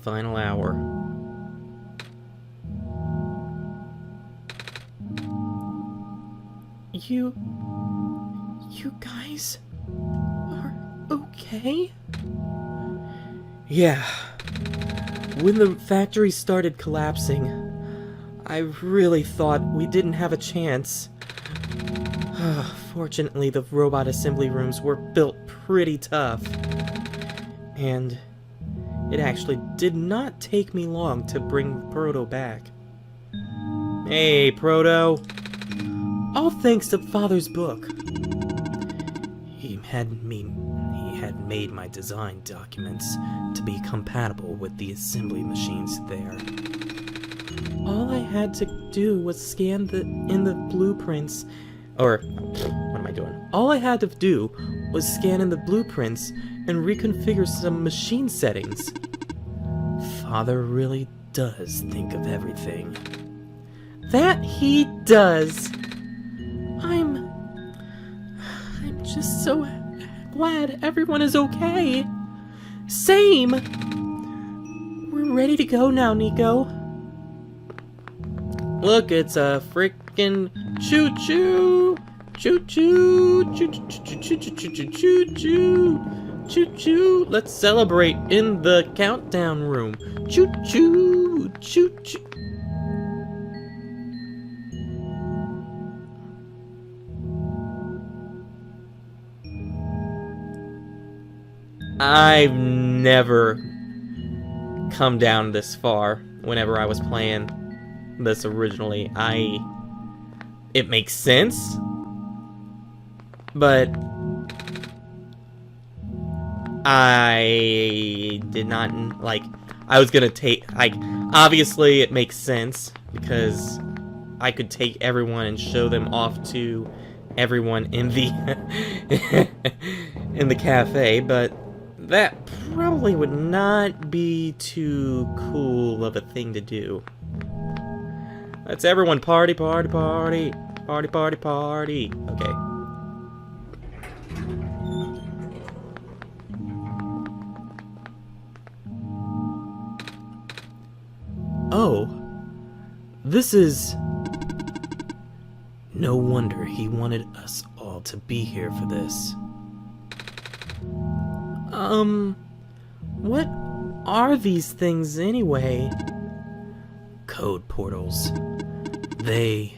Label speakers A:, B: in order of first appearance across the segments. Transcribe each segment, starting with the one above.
A: final hour.
B: You guys are okay?
A: Yeah. When the factory started collapsing, I really thought we didn't have a chance. Fortunately, the robot assembly rooms were built pretty tough. And it actually did not take me long to bring Proto back. Hey, Proto. All thanks to Father's book. He had made my design documents to be compatible with the assembly machines there.
B: All I had to do was scan in the blueprints.
A: Or, what am I doing?
B: All I had to do was scan in the blueprints and reconfigure some machine settings.
A: Father really does think of everything.
B: That he does. I'm just so glad everyone is okay. Same. We're ready to go now, Nico.
A: Look, it's a frickin' choo-choo! Choo-choo! Choo-choo! Choo-choo! Let's celebrate in the countdown room. Choo-choo! Choo-choo! I've never come down this far whenever I was playing this originally. It makes sense, but I did not, I was gonna take, obviously it makes sense, because I could take everyone and show them off to everyone in the, in the cafe, but that probably would not be too cool of a thing to do. Let's everyone party, party, party. Party, party, party. Okay. Oh. This is... No wonder he wanted us all to be here for this.
B: What are these things anyway?
A: Code portals. They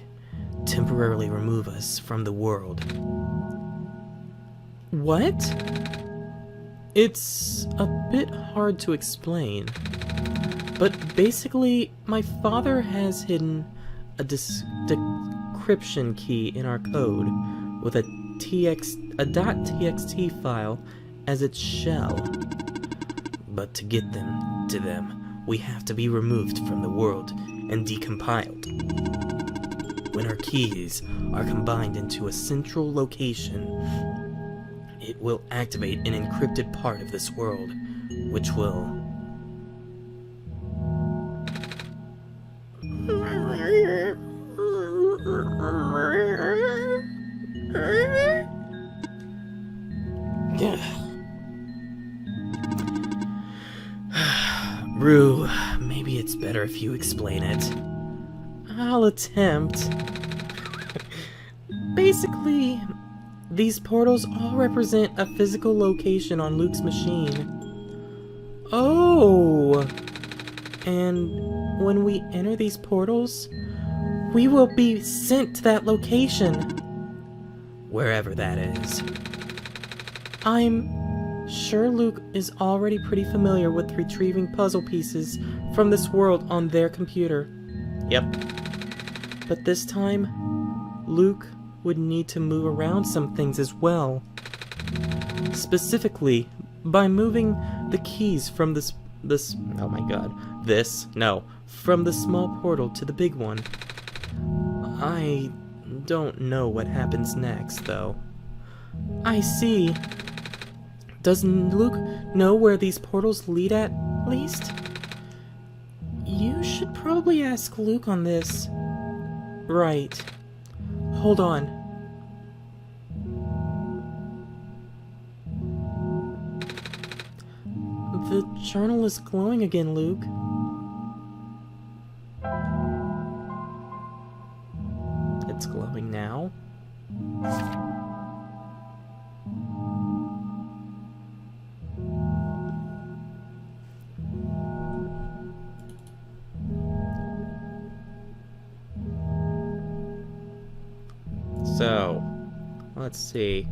A: temporarily remove us from the world.
B: What? It's a bit hard to explain, but basically, my father has hidden a decryption key in our code with a .txt file as its shell. But to get them to them, we have to be removed from the world and decompiled. When our keys are combined into a central location, it will activate an encrypted part of this world, which will... Rue, maybe it's better if you explain it. I'll attempt. Basically, these portals all represent a physical location on Luke's machine. Oh! And when we enter these portals, we will be sent to that location.
A: Wherever that is.
B: I'm sure Luke is already pretty familiar with retrieving puzzle pieces from this world on their computer.
A: Yep.
B: But this time, Luke would need to move around some things as well. Specifically, by moving the keys from from the small portal to the big one. I don't know what happens next, though. I see. Does Luke know where these portals lead at least? You should probably ask Luke on this. Right. Hold on. The journal is glowing again, Luke. It's glowing now. So, let's see.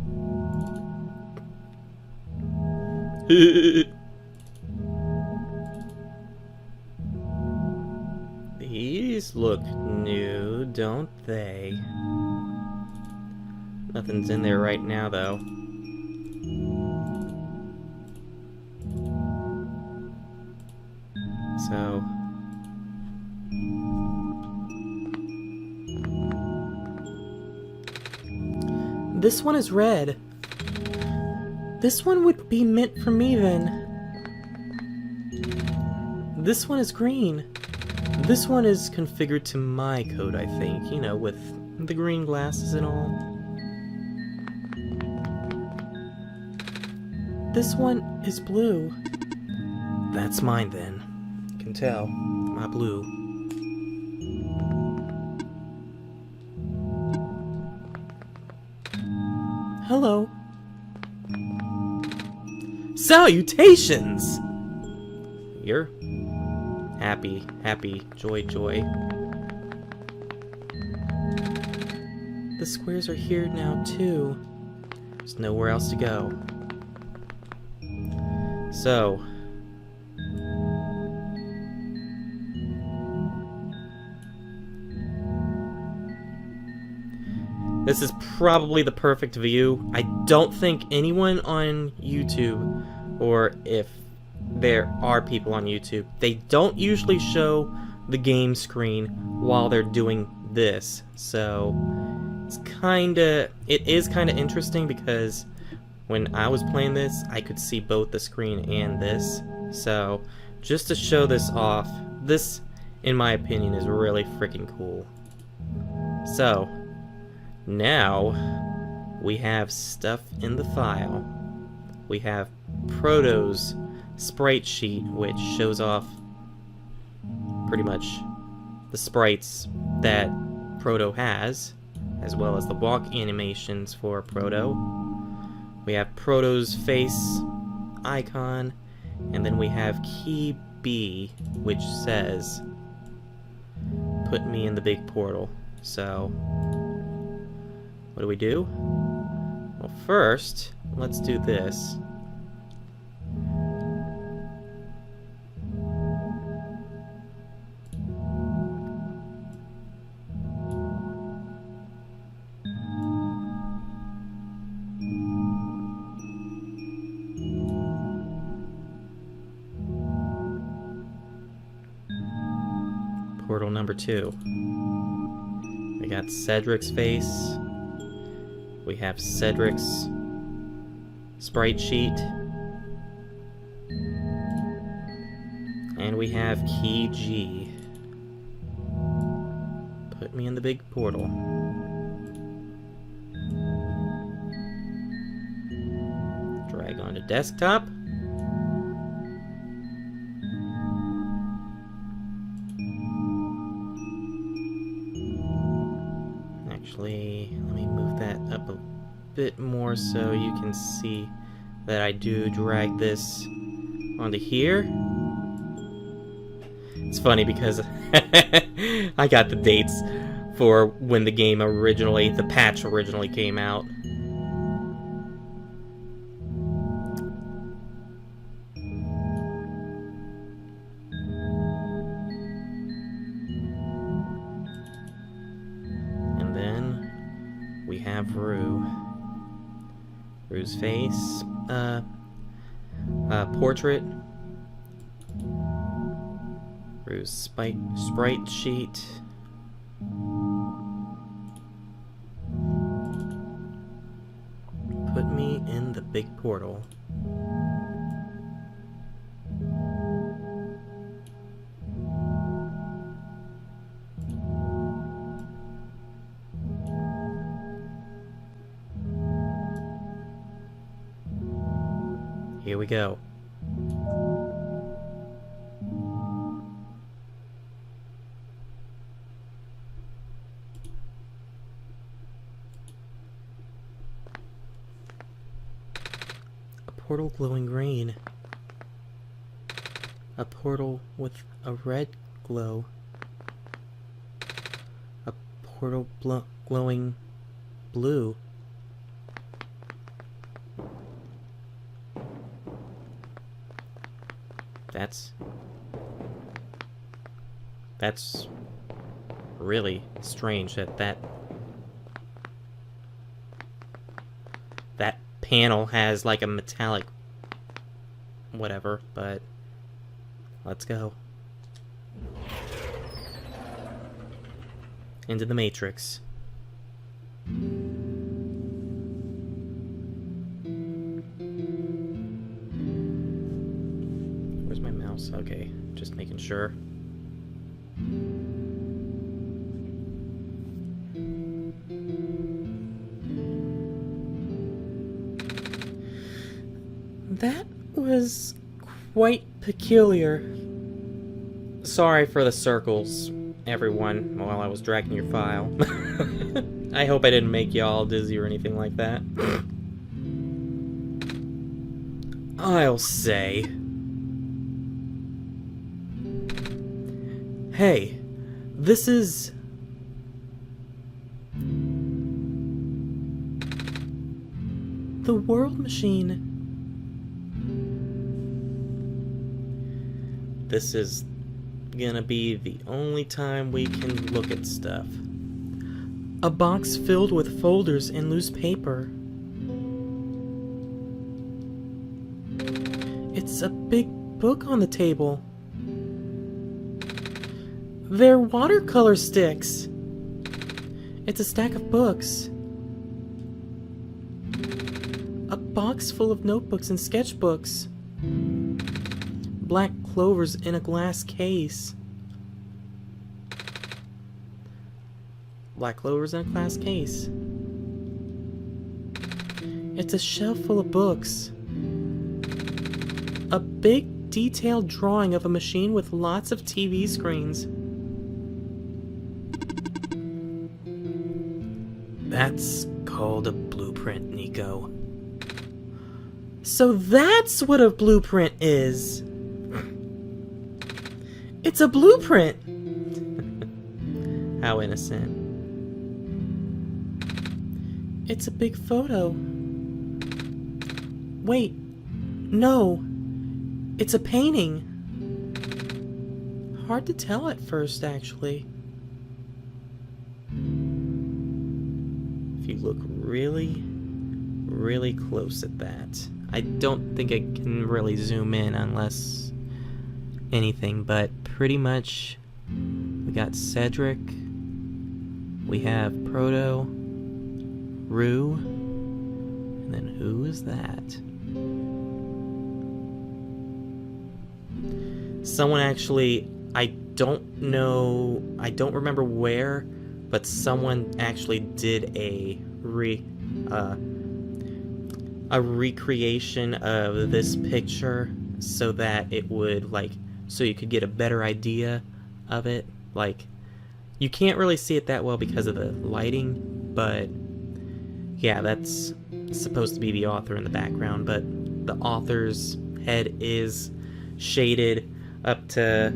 B: These look new, don't they? Nothing's in there right now, though. So... This one is red. This one would be meant for me, then. This one is green. This one is configured to my code, I think. You know, with the green glasses and all. This one is blue. That's mine, then. You can tell. My blue. Hello. Salutations! You're happy, happy, joy, joy. The squares are here now, too. There's nowhere else to go. So... this is probably the perfect view. I don't think anyone on YouTube, or if there are people on YouTube, they don't usually show the game screen while they're doing this. So it is kinda interesting because when I was playing this, I could see both the screen and this. So just to show this off, this, in my opinion, is really freaking cool. So now, we have stuff in the file. We have Proto's sprite sheet, which shows off pretty much the sprites that Proto has, as well as the walk animations for Proto. We have Proto's face icon, and then we have key B, which says, "Put me in the big portal." So... what do we do? Well, first, let's do this. Portal number 2. We got Cedric's face. We have Cedric's sprite sheet. And we have key G. Put me in the big portal. Drag onto desktop. Actually, let me move that up a bit more so you can see that I do drag this onto here. It's funny because I got the dates for when the patch originally came out. And then we have Rue's face, portrait, Rue's sprite sheet, put me in the big portal. Here we go. portal glowing green. A portal with a red glow. A portal glowing blue. That's really strange that panel has like a metallic whatever, but let's go. Into the Matrix. Where's my mouse? Okay, just making sure. That was quite peculiar. Sorry for the circles, everyone, while I was dragging your file. I hope I didn't make y'all dizzy or anything like that. I'll say. Hey, this is... the World Machine. This is gonna be the only time we can look at stuff. A box filled with folders and loose paper. It's a big book on the table. They're watercolor sticks. It's a stack of books. A box full of notebooks and sketchbooks. Black clovers in a glass case. Black clovers in a glass case. It's a shelf full of books. A big detailed drawing of a machine with lots of TV screens. That's called a blueprint, Nico. So that's what a blueprint is. It's a blueprint! How innocent. It's a big photo. Wait, no. It's a painting. Hard to tell at first, actually. If you look really, really close at that. I don't think I can really zoom in unless anything, but pretty much we got Cedric, we have Proto, Rue, and then who is that? Someone actually, I don't know, I don't remember where, but someone actually did a recreation of this picture so that it would, like, so you could get a better idea of it. Like, you can't really see it that well because of the lighting, but yeah, that's supposed to be the author in the background, but the author's head is shaded up to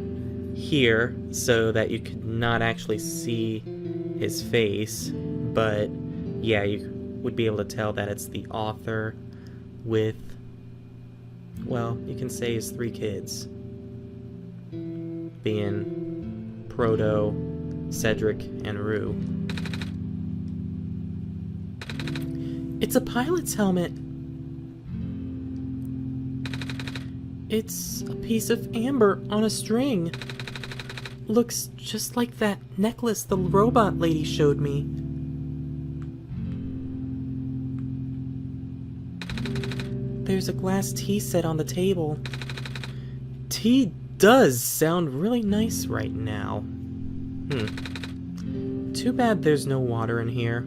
B: here so that you could not actually see his face, but yeah, you would be able to tell that it's the author with, well, you can say his 3 kids, being Proto, Cedric, and Rue. It's a pilot's helmet. It's a piece of amber on a string. Looks just like that necklace the robot lady showed me. There's a glass tea set on the table. Tea does sound really nice right now. Too bad there's no water in here.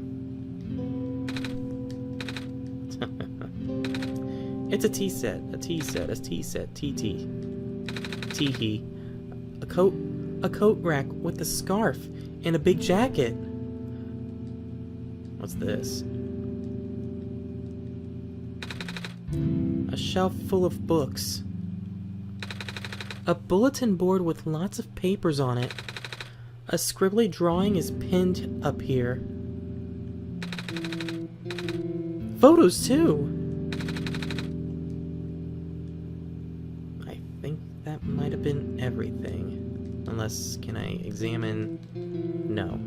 B: It's a tea set, a tea set, a tea set, tea. Tee-hee. A coat rack with a scarf and a big jacket. What's this? A A shelf full of books. A bulletin board with lots of papers on it. A scribbly drawing is pinned up here. Photos, too! I think that might have been everything. Unless, can I examine? No.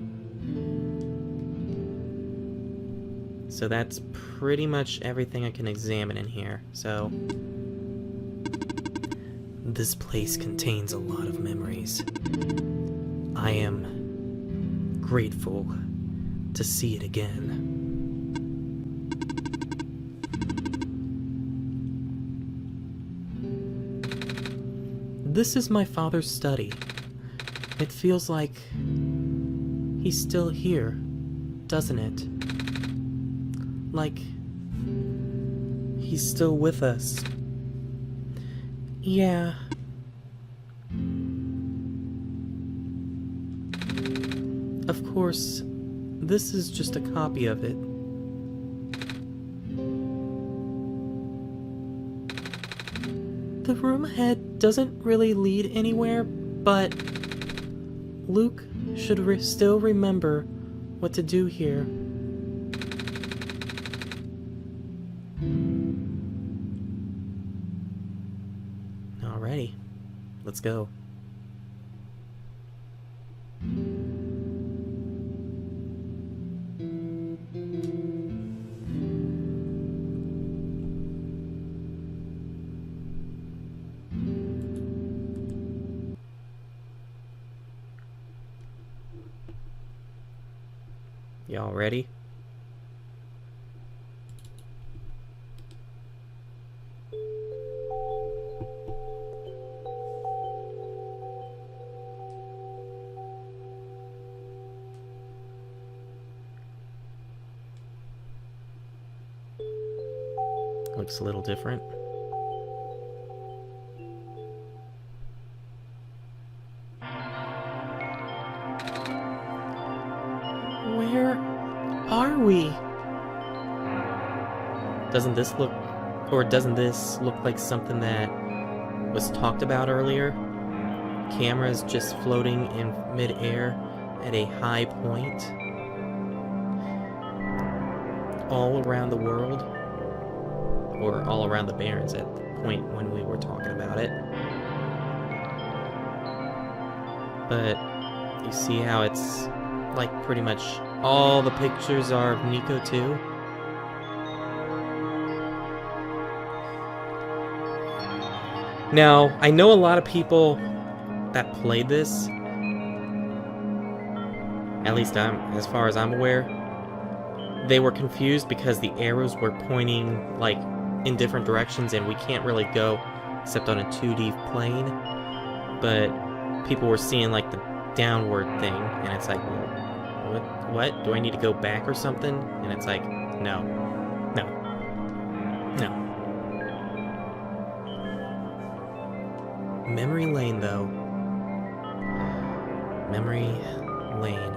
B: So that's pretty much everything I can examine in here, so... This place contains a lot of memories. I am grateful to see it again. This is my father's study. It feels like he's still here, doesn't it? Like he's still with us. Yeah. Of course, this is just a copy of it. The room ahead doesn't really lead anywhere, but Luke should still remember what to do here. Alrighty, let's go. Y'all ready? Looks a little different. Where are we? Doesn't this look like something that was talked about earlier? Cameras just floating in mid-air at a high point all around the world, or all around the Barrens at the point when we were talking about it. But you see how it's like pretty much all the pictures are of Nico too? Now, I know a lot of people that played this, at least as far as I'm aware, they were confused because the arrows were pointing like in different directions and we can't really go except on a 2D plane. But people were seeing like the downward thing and it's like, well, what? Do I need to go back or something? And it's like, no. Memory lane, though. Memory lane.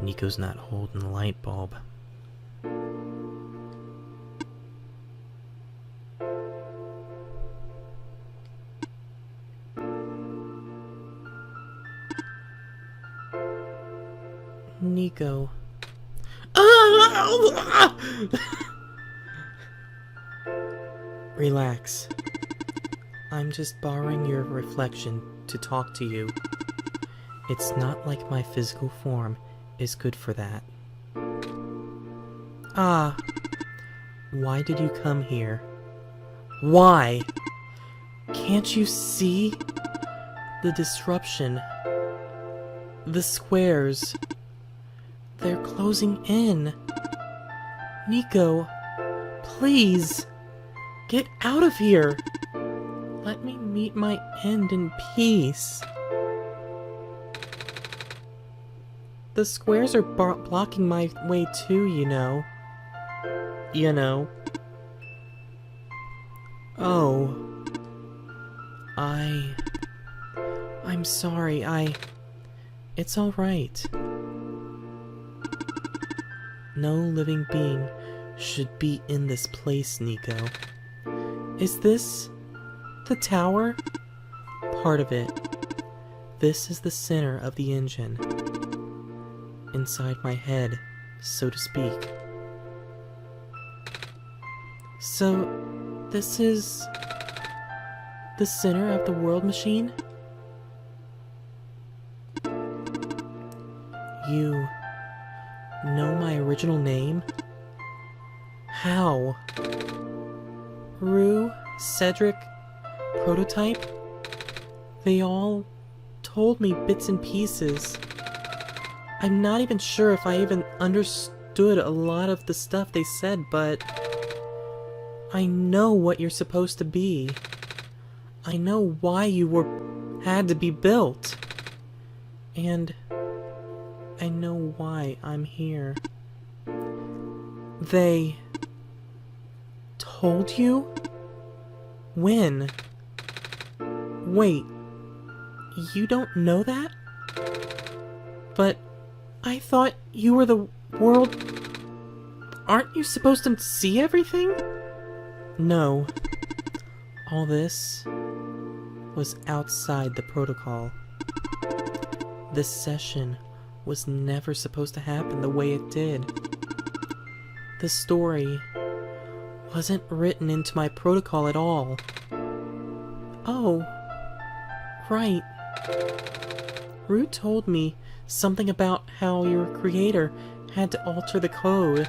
B: Nico's not holding the light bulb. Nico. Relax. I'm just borrowing your reflection to talk to you. It's not like my physical form is good for that. Ah, why did you come here? Why? Can't you see? The disruption. The squares. They're closing in. Nico, please, get out of here. Let me meet my end in peace. The squares are blocking my way too, you know. Oh. I'm sorry, It's alright. No living being should be in this place, Nico. Is this the tower? Part of it. This is the center of the engine. Inside my head, so to speak. So, this is the center of the world machine? You know my original name? How? Rue, Cedric, Prototype? They all told me bits and pieces. I'm not even sure if I even understood a lot of the stuff they said, but I know what you're supposed to be. I know why you had to be built. And I know why I'm here. They told you? When? Wait, you don't know that? But I thought you were the world... Aren't you supposed to see everything? No. All this was outside the protocol. This session was never supposed to happen the way it did. The story wasn't written into my protocol at all. Oh, right. Rue told me something about how your creator had to alter the code.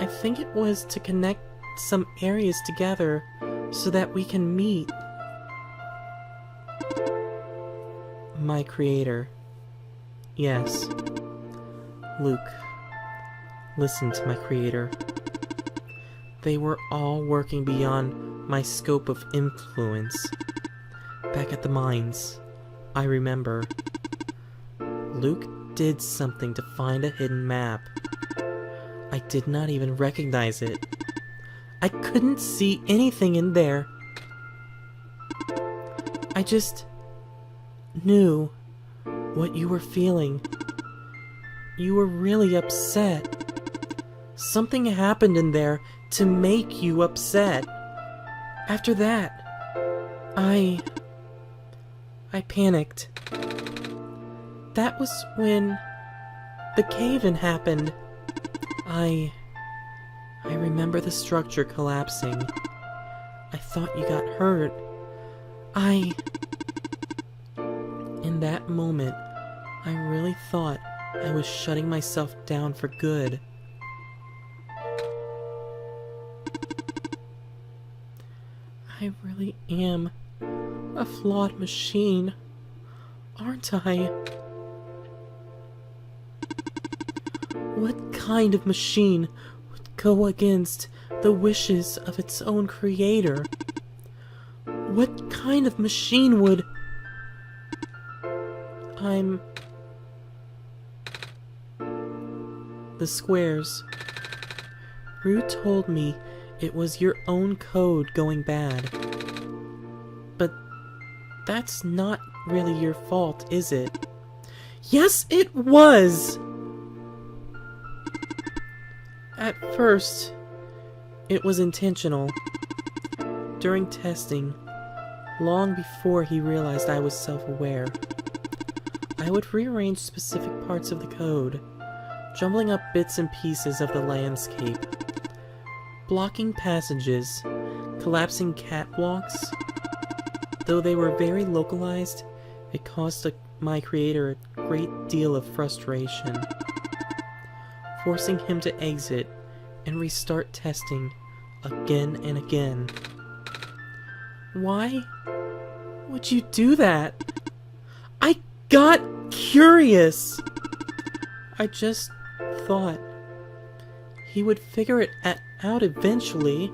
B: I think it was to connect some areas together so that we can meet. My creator. Yes. Luke. Listen to my creator. They were all working beyond my scope of influence. Back at the mines, I remember. Luke did something to find a hidden map. I did not even recognize it. I couldn't see anything in there. I just knew what you were feeling. You were really upset. Something happened in there to make you upset. After that, I panicked. That was when the cave-in happened. I remember the structure collapsing. I thought you got hurt. In that moment, I really thought I was shutting myself down for good. I really am a flawed machine, aren't I? What kind of machine would go against the wishes of its own creator? What kind of machine would... The squares. Rue told me it was your own code going bad. But that's not really your fault, is it? Yes, it was! At first, it was intentional. During testing, long before he realized I was self-aware, I would rearrange specific parts of the code, jumbling up bits and pieces of the landscape, blocking passages, collapsing catwalks. Though they were very localized, It caused my creator a great deal of frustration, forcing him to exit and restart testing again and again. Why would you do that? I got curious! I just thought he would figure it out eventually.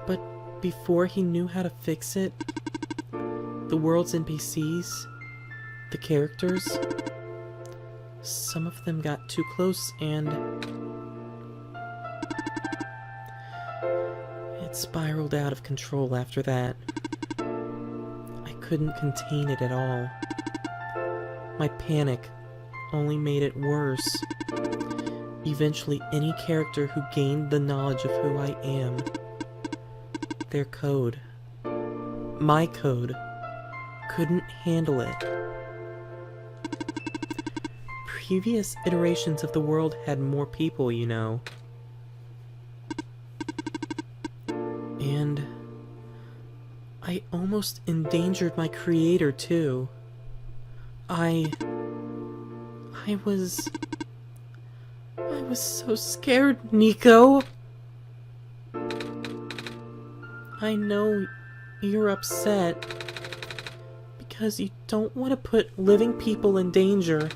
B: But before he knew how to fix it, the world's NPCs, the characters, some of them got too close and it spiraled out of control after that. I couldn't contain it at all. My panic only made it worse. Eventually, any character who gained the knowledge of who I am, their code, my code, couldn't handle it. Previous iterations of the world had more people, you know. And I almost endangered my creator, too. I was so scared, Nico. I know you're upset because you don't want to put living people in danger.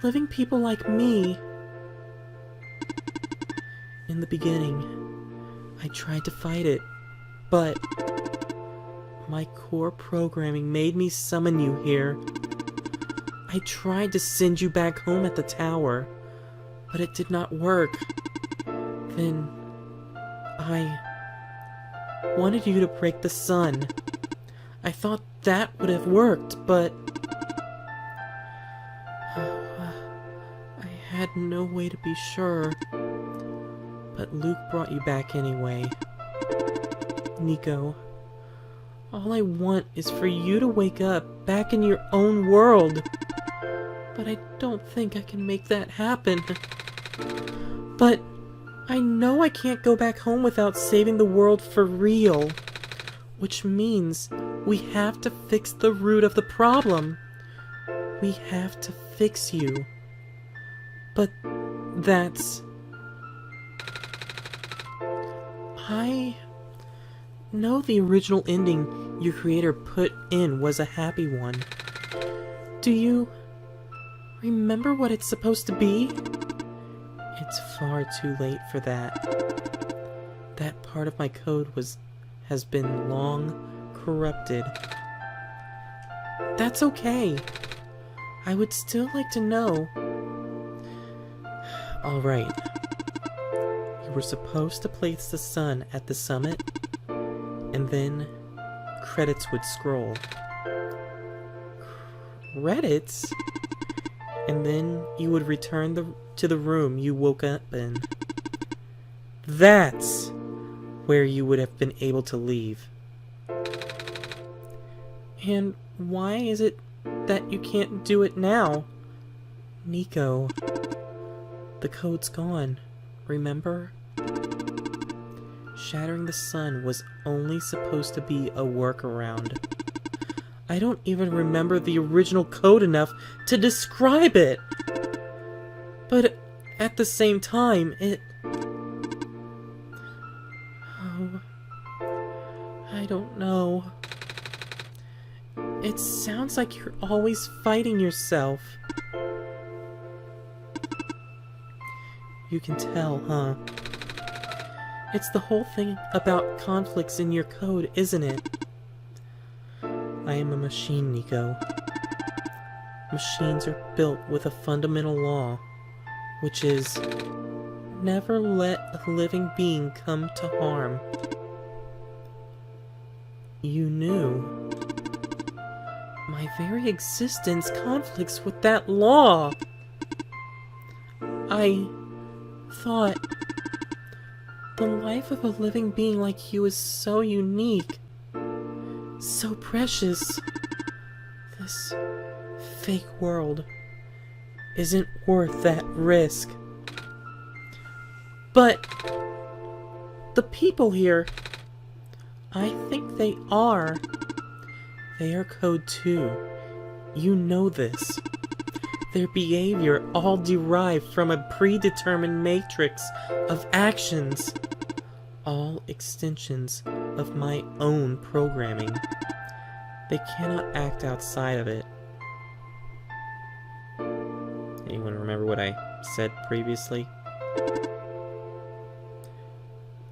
B: Living people like me. In the beginning, I tried to fight it, but my core programming made me summon you here. I tried to send you back home at the tower, but it did not work. Then I wanted you to break the sun. I thought that would have worked, but I had no way to be sure. But Luke brought you back anyway. Nico, all I want is for you to wake up back in your own world. But I don't think I can make that happen. But I know I can't go back home without saving the world for real. Which means we have to fix the root of the problem. We have to fix you. But that's... I know the original ending your creator put in was a happy one. Do you remember what it's supposed to be? It's far too late for that. That part of my code has been long corrupted. That's okay. I would still like to know. Alright. You were supposed to place the sun at the summit, and then credits would scroll. Credits? And then you would return to the room you woke up in. That's where you would have been able to leave. And why is it that you can't do it now? Nico, the code's gone, remember? Shattering the sun was only supposed to be a workaround. I don't even remember the original code enough to describe it! But at the same time, Oh, I don't know. It sounds like you're always fighting yourself. You can tell, huh? It's the whole thing about conflicts in your code, isn't it? I am a machine, Nico. Machines are built with a fundamental law, which is never let a living being come to harm. You knew. My very existence conflicts with that law. I thought the life of a living being like you is so unique, so precious. This fake world isn't worth that risk. But the people here, I think they are. They are code too. You know this. Their behavior all derived from a predetermined matrix of actions. All extensions of my own programming. They cannot act outside of it. Anyone remember what I said previously?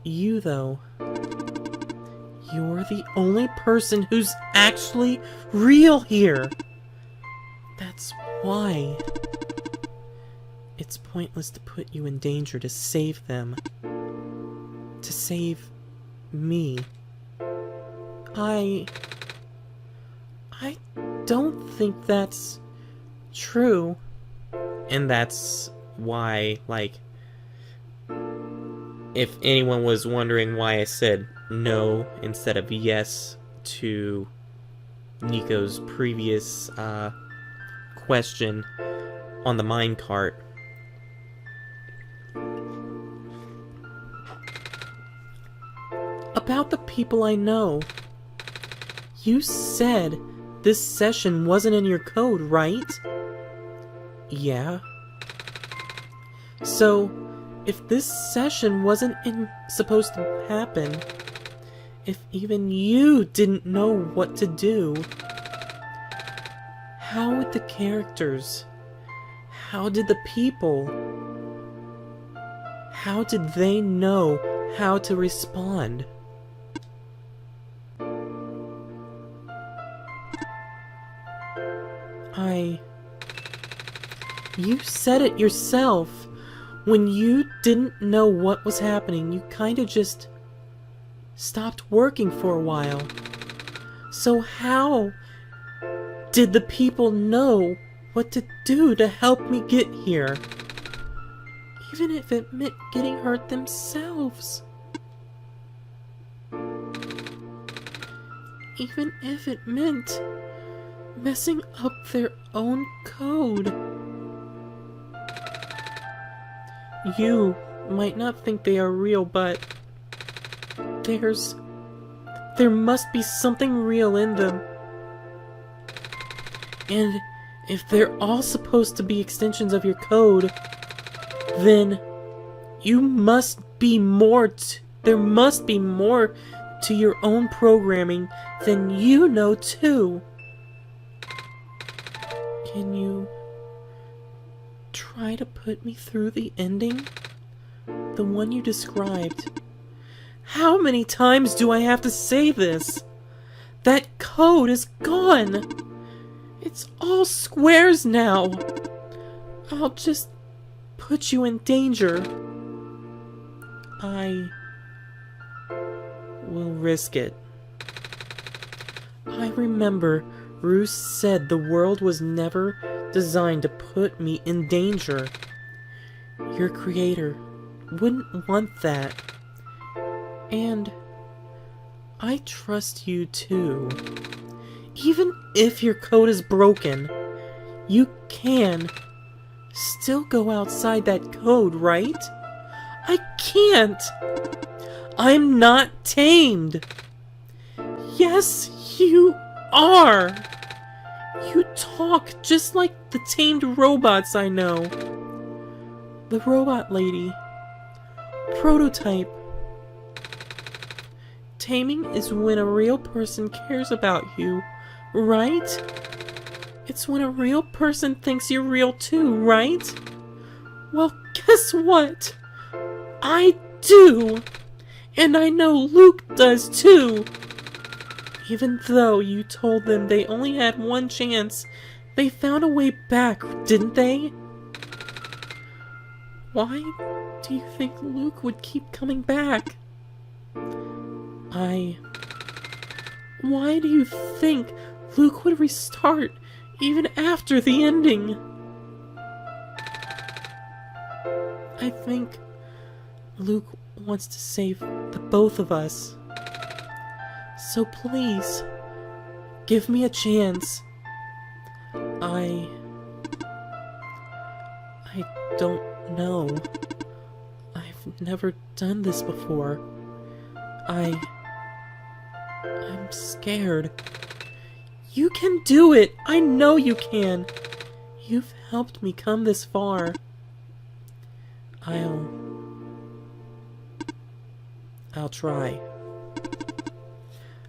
B: You, though, you're the only person who's actually real here. That's why it's pointless to put you in danger to save them. To save me. I don't think that's true. And that's why, like, if anyone was wondering why I said no instead of yes to Nico's previous question on the minecart. About the people I know. You said this session wasn't in your code, right? Yeah. So, if this session wasn't supposed to happen, if even you didn't know what to do, how would the characters, how did the people, how did they know how to respond? You said it yourself. When you didn't know what was happening, you kinda just stopped working for a while. So how did the people know what to do to help me get here? Even if it meant getting hurt themselves. Even if it meant messing up their own code. You might not think they are real, but there must be something real in them. And if they're all supposed to be extensions of your code, then you must be more there must be more to your own programming than you know too. Can you try to put me through the ending? The one you described. How many times do I have to say this? That code is gone! It's all squares now! I'll just put you in danger. I will risk it. I remember Roos said the world was never designed to put me in danger. Your creator wouldn't want that. And I trust you too. Even if your code is broken, you can still go outside that code, right? I can't! I'm not tamed! Yes, you are! You talk just like the tamed robots I know. The robot lady. Prototype. Taming is when a real person cares about you, right? It's when a real person thinks you're real too, right? Well, guess what? I do! And I know Luke does too! Even though you told them they only had one chance, they found a way back, didn't they? Why do you think Luke would keep coming back? Why do you think Luke would restart even after the ending? I think Luke wants to save the both of us. So please, give me a chance. I don't know. I've never done this before. I'm scared. You can do it! I know you can! You've helped me come this far. I'll try.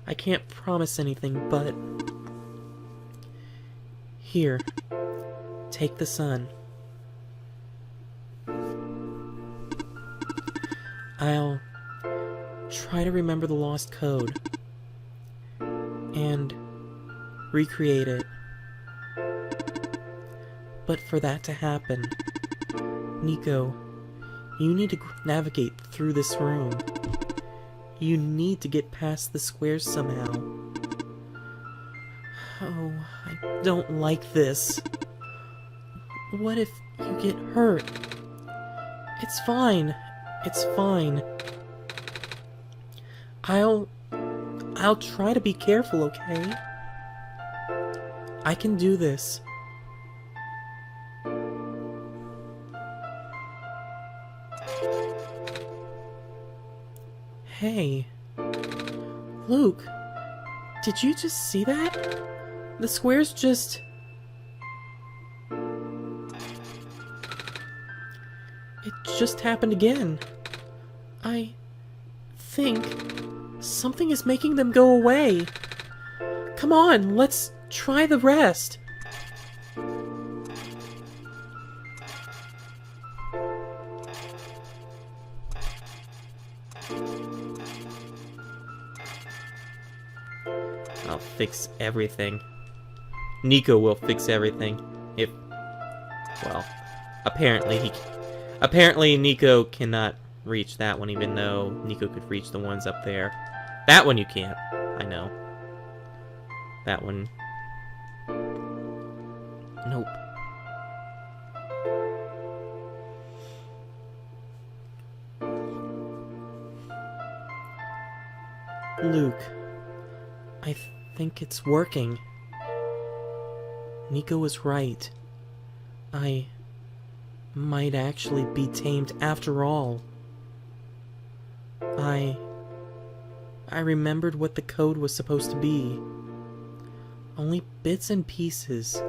B: I can't promise anything, but... Here. Take the sun. I'll try to remember the lost code. And recreate it. But for that to happen, Nico, you need to navigate through this room. You need to get past the squares somehow. Oh, I don't like this. What if you get hurt? It's fine. It's fine. I'll try to be careful, okay? I can do this. Hey. Luke, did you just see that? The squares just... It just happened again. I think something is making them go away. Come on, let's try the rest.
A: I'll fix everything. Nico will fix everything. If... Well, apparently Nico cannot reach that one, even though Nico could reach the ones up there. That one you can't. I know. That one... Nope.
B: Luke, I think it's working. Nico was right. I might actually be tamed after all. I remembered what the code was supposed to be. Only bits and pieces.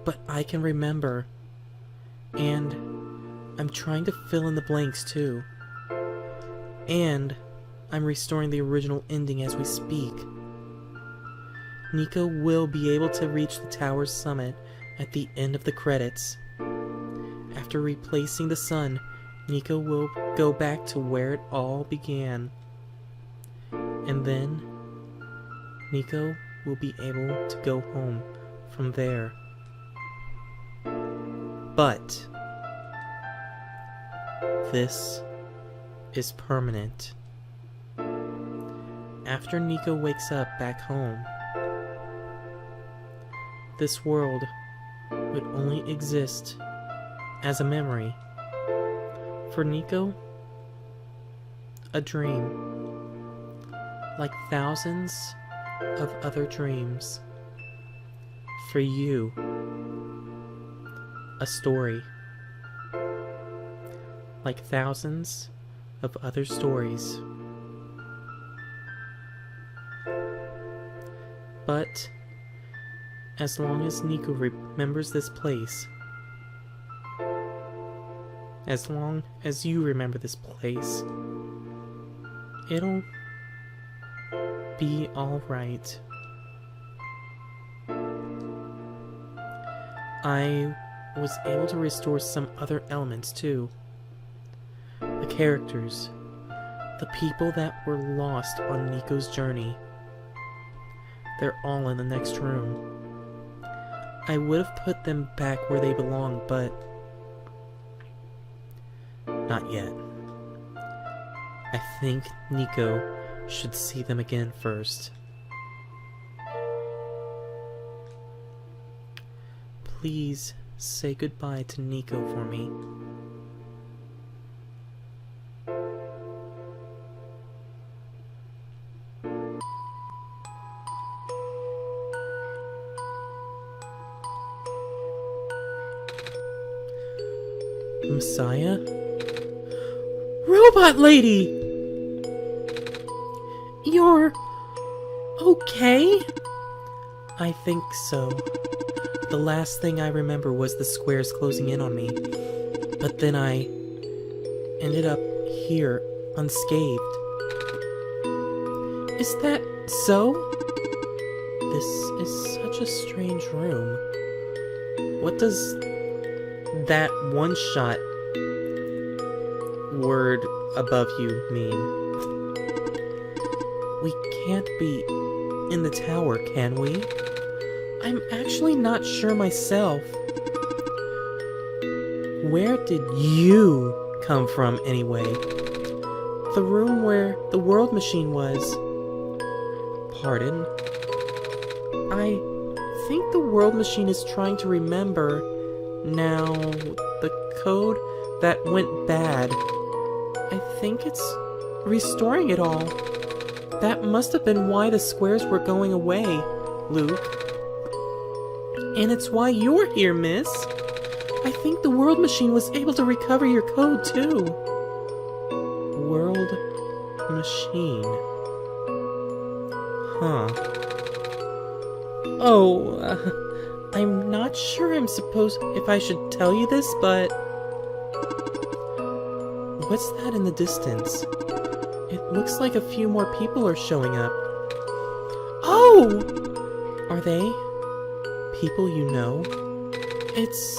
B: But I can remember. And I'm trying to fill in the blanks too. And I'm restoring the original ending as we speak. Nico will be able to reach the tower's summit at the end of the credits. After replacing the sun, Nico will go back to where it all began. And then, Nico will be able to go home from there. But this is permanent. After Nico wakes up back home, this world would only exist as a memory. For Nico, a dream. Like thousands of other dreams. For you, a story. Like thousands of other stories. But as long as Nico remembers this place, as long as you remember this place, it'll be alright. I was able to restore some other elements too. The characters, the people that were lost on Nico's journey. They're all in the next room. I would have put them back where they belong, but not yet. I think Nico should see them again first. Please say goodbye to Nico for me. Messiah? Robot Lady! You're okay? I think so. The last thing I remember was the squares closing in on me. But then I ended up here, unscathed. Is that so? This is such a strange room. What does that one-shot word above you mean? We can't be in the tower, can we? I'm actually not sure myself. Where did you come from, anyway? The room where the world machine was. Pardon? I think the world machine is trying to remember now the code that went bad. I think it's restoring it all. That must have been why the squares were going away, Luke. And it's why you're here, miss. I think the world machine was able to recover your code, too. World machine. Huh. Oh, I'm not sure if I should tell you this, but... What's that in the distance? It looks like a few more people are showing up. Oh! Are they people you know? It's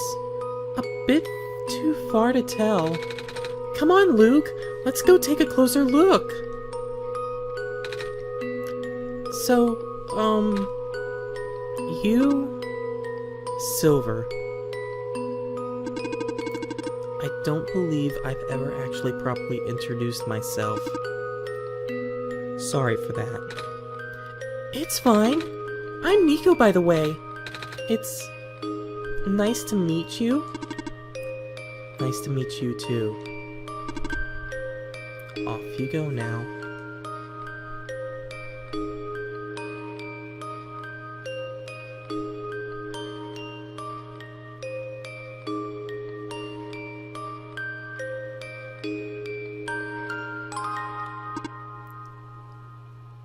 B: a bit too far to tell. Come on, Luke. Let's go take a closer look. So, you... Silver. I don't believe I've ever actually properly introduced myself. Sorry for that. It's fine. I'm Nico, by the way. It's nice to meet you. Nice to meet you, too. Off you go now.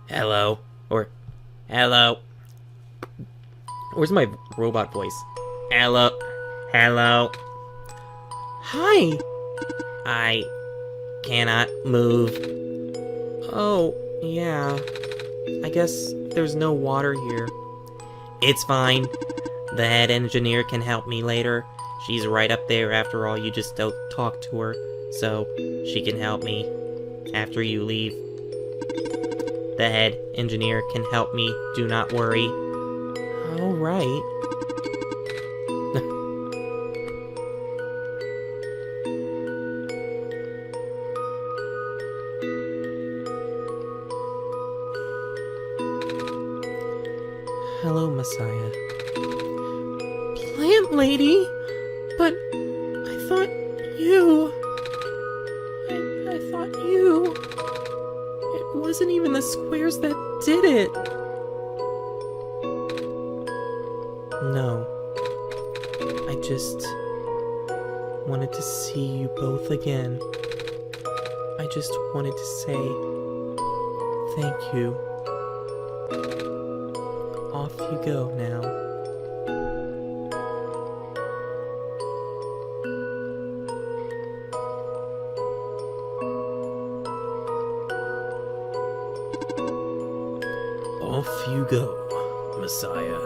B: Hello. Or, hello. Where's my robot voice? Hello. Hello. Hi. I cannot move. Oh, yeah. I guess there's no water here. It's fine. The head engineer can help me later. She's right up there after all. You just don't talk to her. So, she can help me after you leave. The head engineer can help me. Do not worry. All right. Hello, Messiah. Plant lady? But I thought you... I thought you... It wasn't even the squares that did it. No. I just wanted to see you both again. I just wanted to say thank you. Off you go now. Off you go, Messiah.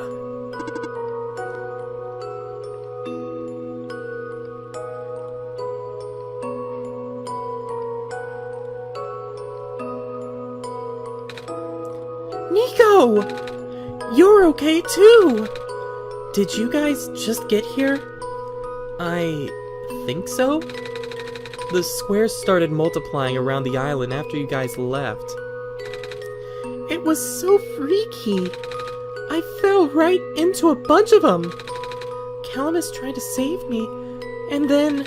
B: Nico! You're okay too! Did you guys just get here? I think so? The squares started multiplying around the island after you guys left. It was so freaky. I fell right into a bunch of them. Calamus tried to save me, and then...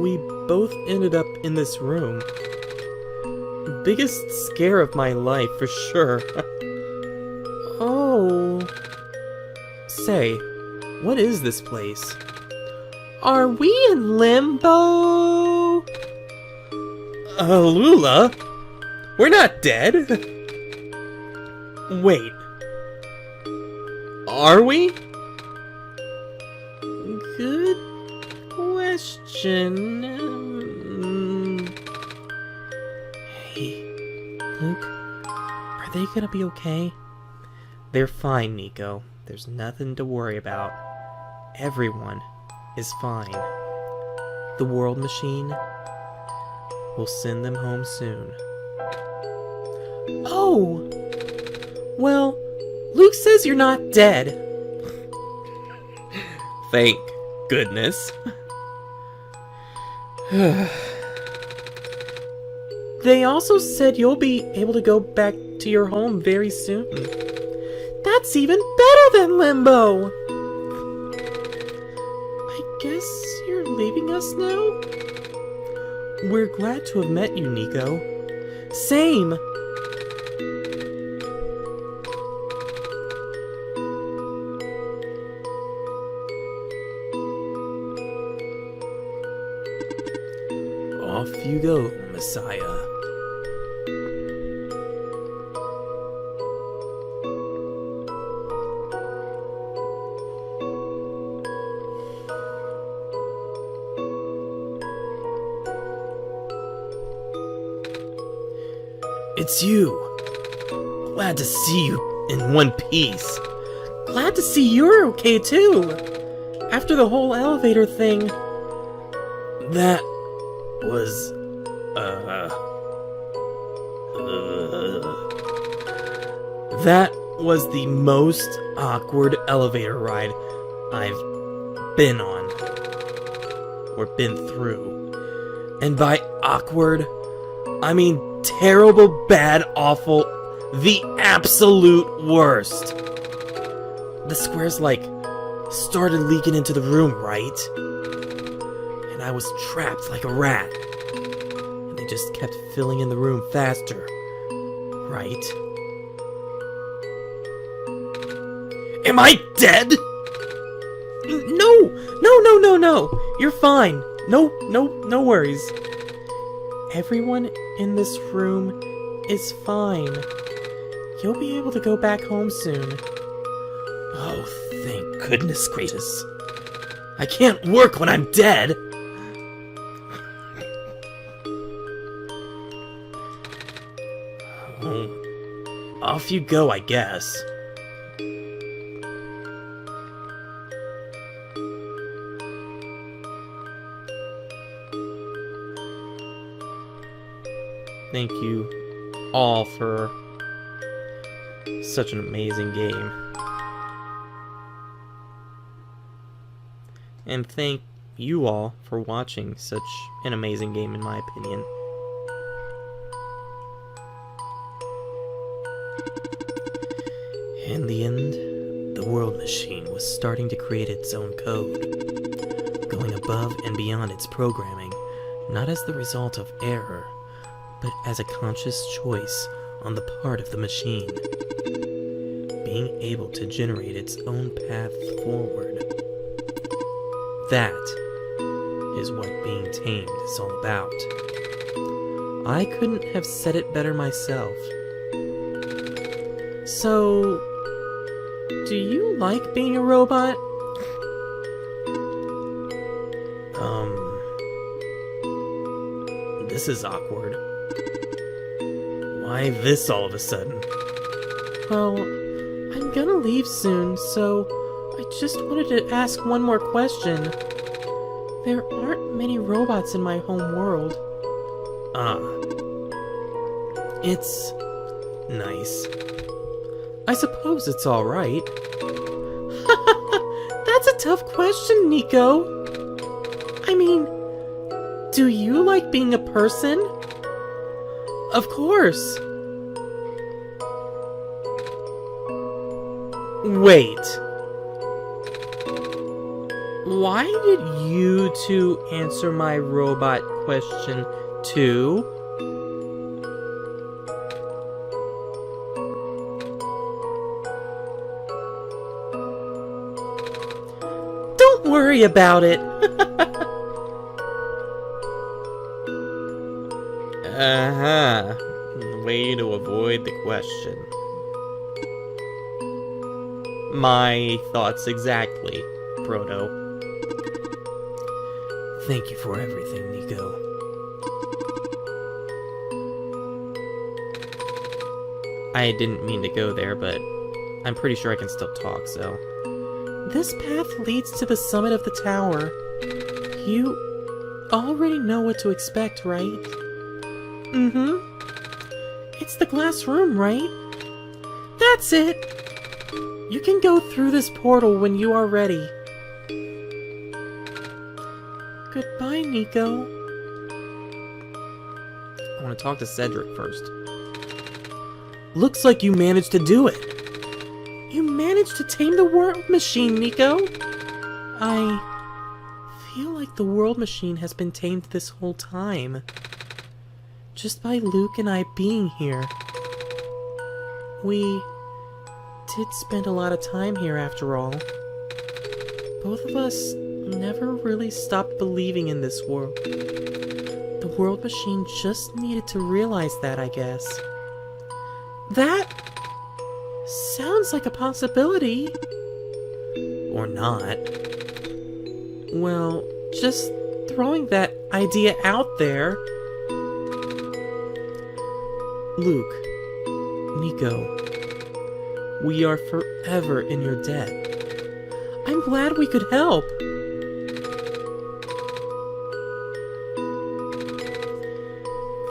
B: we both ended up in this room. Biggest scare of my life, for sure. Oh... Say, what is this place? Are we in limbo? Lula? We're not dead!
A: Wait. Are we? Good question. Hey, Luke, are they gonna be okay? They're fine, Nico. There's nothing to worry about. Everyone is fine. The world machine will send them home soon. Oh! Well, Luke says you're not dead. Thank goodness. They also said you'll be able to go back to your home very soon. That's even better than Limbo! I guess you're leaving us now? We're glad to have met you, Nico. Same! Off you go, Messiah. It's you. Glad to see you in one piece. Glad to see you're okay too. After the whole elevator thing. That was that was the most awkward elevator ride I've been on or been through. And by awkward, I mean terrible, bad, awful, the absolute worst. The squares started leaking into the room, right? And I was trapped like a rat. And they just kept filling in the room faster. Right? Am I dead? No! You're fine. No worries. Everyone in this room is fine. You'll be able to go back home soon. Oh, thank goodness gracious. I can't work when I'm dead! Oh, off you go, I guess. Thank you all for such an amazing game. And thank you all for watching such an amazing game, in my opinion. In the end, the world machine was starting to create its own code, going above and beyond its programming, not as the result of error, but as a conscious choice on the part of the machine, being able to generate its own path forward. That is what being tamed is all about. I couldn't have said it better myself. So, do you like being a robot? This is awkward. Why this all of a sudden? Well, I'm gonna leave soon, so I just wanted to ask one more question. There aren't many robots in my home world. It's nice. I suppose it's alright. That's a tough question, Nico. I mean, do you like being a person? Of course. Wait. Why did you two answer my robot question too? Don't worry about it. Way to avoid the question. My thoughts exactly, Proto.
B: Thank you for everything, Nico.
A: I didn't mean to go there, but I'm pretty sure I can still talk, so...
B: This path leads to the summit of the tower. You already know what to expect, right? Mm-hmm. It's the glass room, right? That's it! You can go through this portal when you are ready. Goodbye, Nico.
A: I want to talk to Cedric first.
B: Looks like you managed to do it. You managed to tame the world machine, Nico. I feel like the world machine has been tamed this whole time. Just by Luke and I being here. We did spend a lot of time here after all. Both of us never really stopped believing in this world. The world machine just needed to realize that, I guess. That sounds like a possibility.
A: Or not.
B: Well, just throwing that idea out there. Luke, Nico, we are forever in your debt. I'm glad we could help.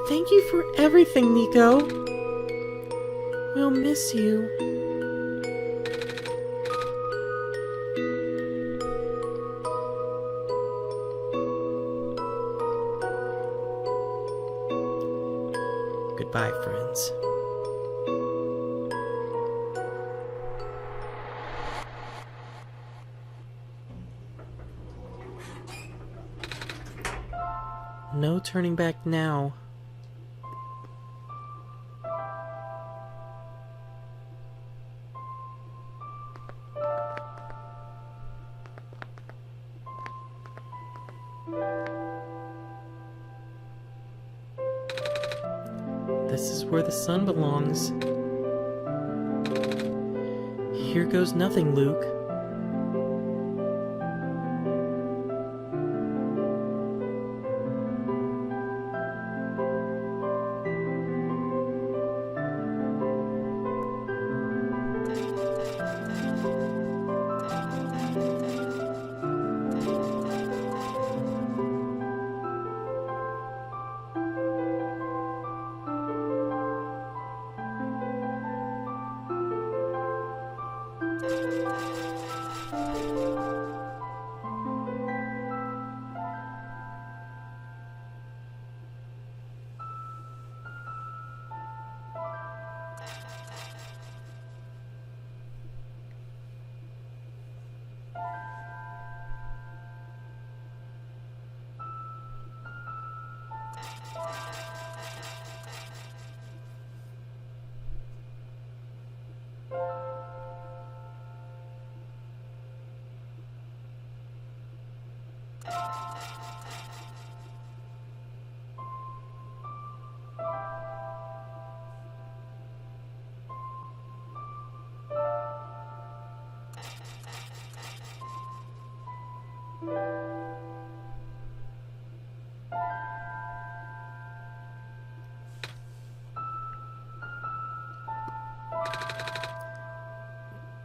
B: Thank you for everything, Nico. We'll miss you.
A: Goodbye, friends.
B: No turning back now. This is where the sun belongs. Here goes nothing, Luke.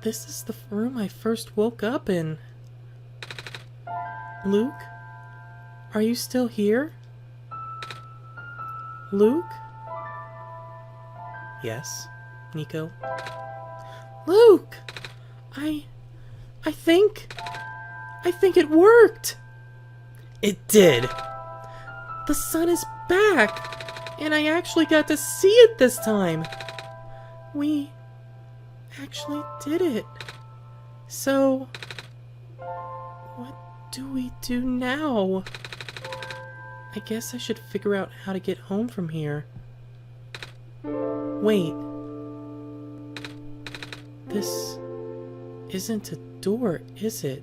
B: This is the room I first woke up in. Luke? Are you still here? Luke?
A: Yes, Nico?
B: Luke! I think it worked!
A: It did!
B: The sun is back! And I actually got to see it this time! We actually did it. So, what do we do now? I guess I should figure out how to get home from here. Wait. This isn't a door, is it?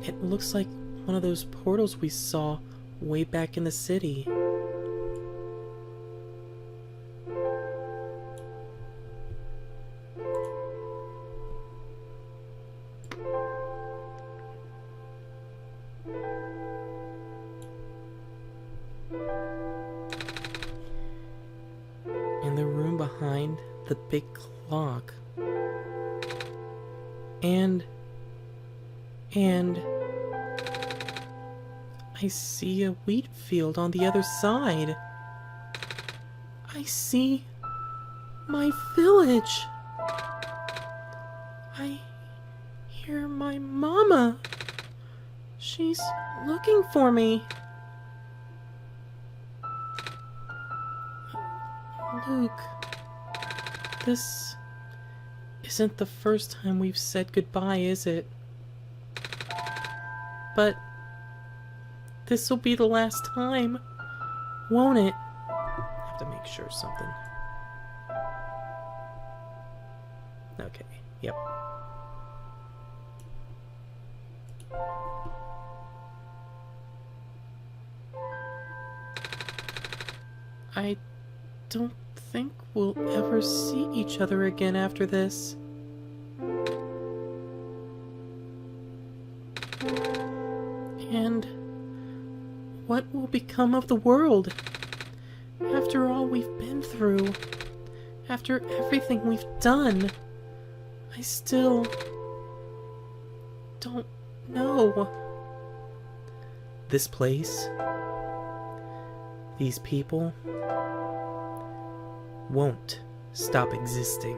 B: It looks like one of those portals we saw way back in the city. behind the big clock. And I see a wheat field on the other side. I see my village. I hear my mama. She's looking for me. Luke, this isn't the first time we've said goodbye, is it? But this will be the last time, won't it? I have to make sure of something. Okay, yep. I don't think we'll ever see each other again after this. And what will become of the world? After all we've been through, after everything we've done, I still don't know. This place, these people, won't stop existing.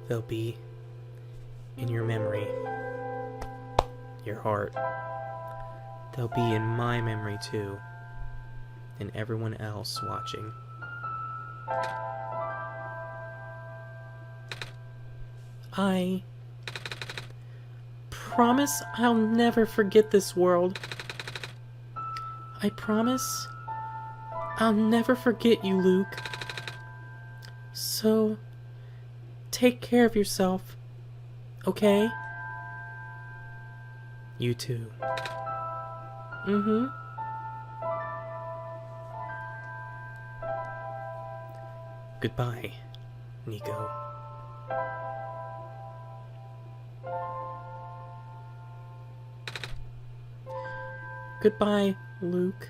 B: They'll be in your memory, your heart. They'll be in my memory too, and everyone else watching. I promise I'll never forget this world. I promise I'll never forget you, Luke. So, take care of yourself, okay? You too. Goodbye, Nico. Goodbye, Luke.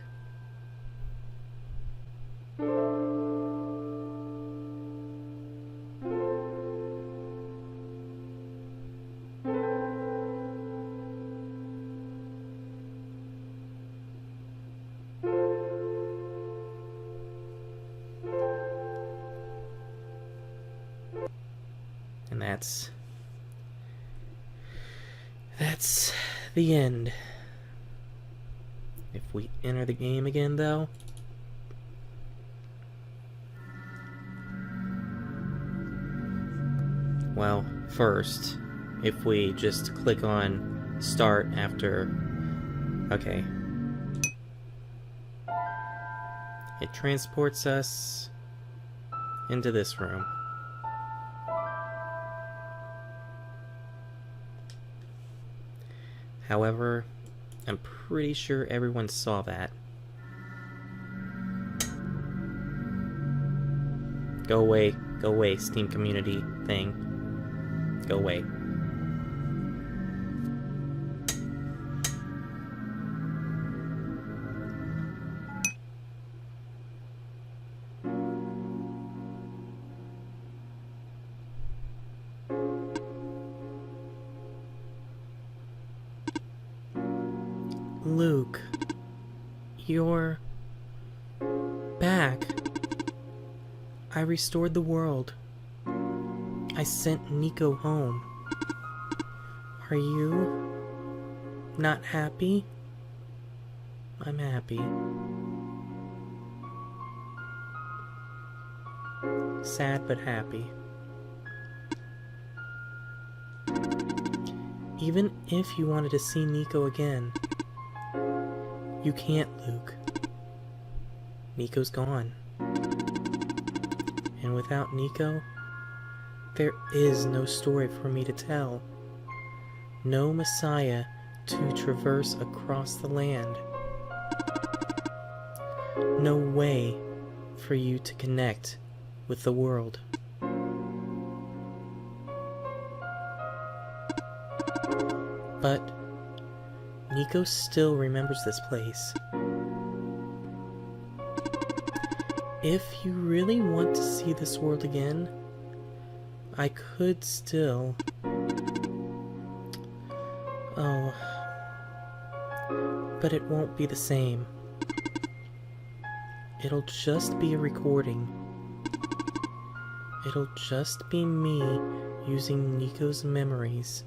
B: And that's the end. If we enter the game again, though, well, first, if we just click on start after, okay, it transports us into this room. However, I'm pretty sure everyone saw that. Go away, Steam community thing. Go away. Luke, you're back. I restored the world. I sent Nico home. Are you not happy? I'm happy. Sad but happy. Even if you wanted to see Nico again, you can't, Luke. Nico's gone. And without Nico, there is no story for me to tell. No Messiah to traverse across the land. No way for you to connect with the world. But Nico still remembers this place. If you really want to see this world again, I could still... Oh... But it won't be the same. It'll just be a recording. It'll just be me using Nico's memories.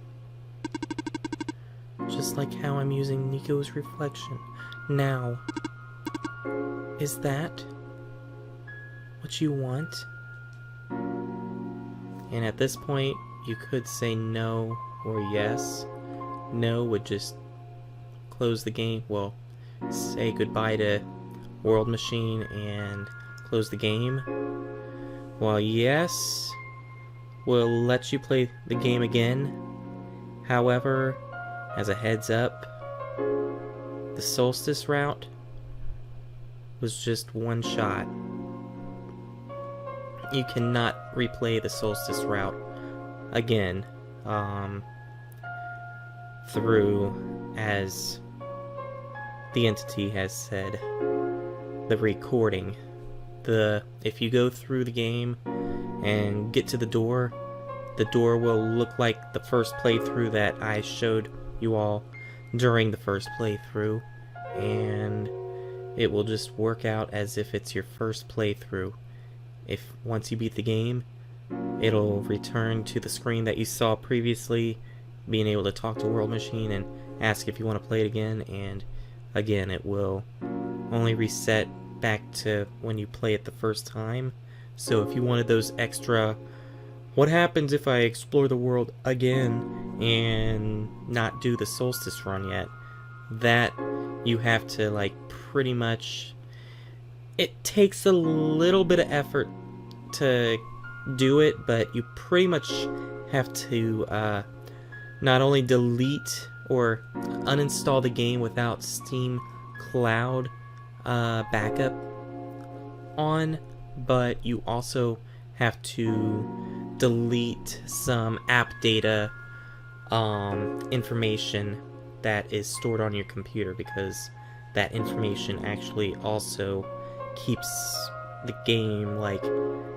B: Just like how I'm using Nico's reflection now. Is that what you want? And at this point, you could say no or yes. No would just close the game. Well, say goodbye to World Machine and close the game. While yes will let you play the game again. However, as a heads up, the Solstice route was just one shot. You cannot replay the Solstice route again through, as the entity has said, the recording. If you go through the game and get to the door will look like the first playthrough that I showed you all during the first playthrough, and it will just work out as if it's your first playthrough. If once you beat the game, it'll return to the screen that you saw previously, being able to talk to World Machine and ask if you want to play it again, and again it will only reset back to when you play it the first time. So if you wanted those extra, what happens if I explore the world again and not do the Solstice run yet, that you have to like pretty much, it takes a little bit of effort to do it, but you pretty much have to not only delete or uninstall the game without Steam Cloud backup on, but you also have to delete some app data information that is stored on your computer, because that information actually also keeps the game, like,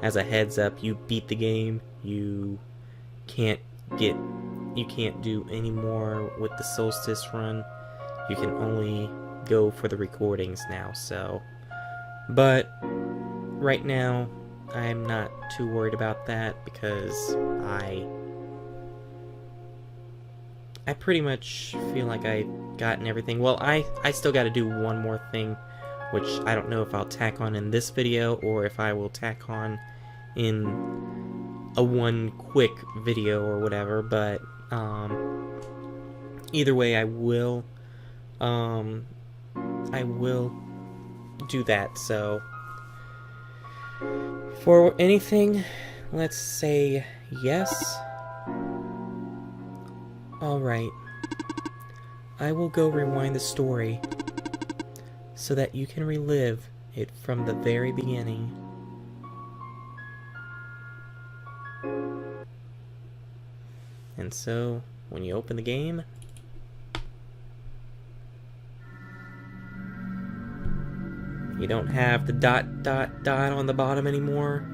B: as a heads up. You beat the game, you can't do any more with the Solstice run. You can only go for the recordings now. So, but right now I'm not too worried about that, because I pretty much feel like I've gotten everything. Well, I still got to do one more thing, which I don't know if I'll tack on in this video or if I will tack on in a one quick video or whatever, but either way I will do that. So for anything, let's say yes. Alright, I will go rewind the story so that you can relive it from the very beginning. And so, when you open the game, you don't have the dot dot dot on the bottom anymore,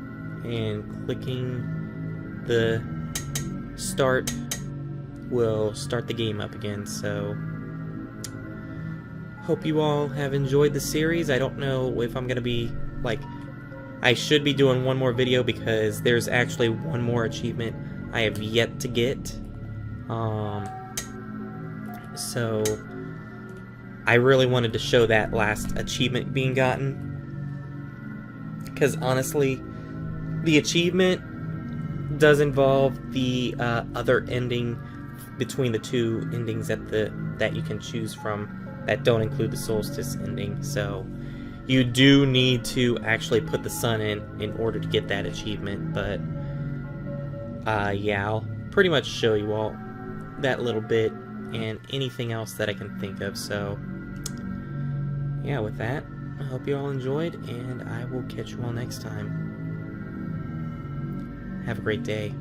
B: and clicking the start will start the game up again. So hope you all have enjoyed the series. I don't know if I'm gonna be, like, I should be doing one more video because there's actually one more achievement I have yet to get. So I really wanted to show that last achievement being gotten, because honestly, the achievement does involve the other ending between the two endings that you can choose from that don't include the Solstice ending. So you do need to actually put the sun in order to get that achievement. But yeah, I'll pretty much show you all that little bit and anything else that I can think of. So yeah, with that, I hope you all enjoyed, and I will catch you all next time. Have a great day.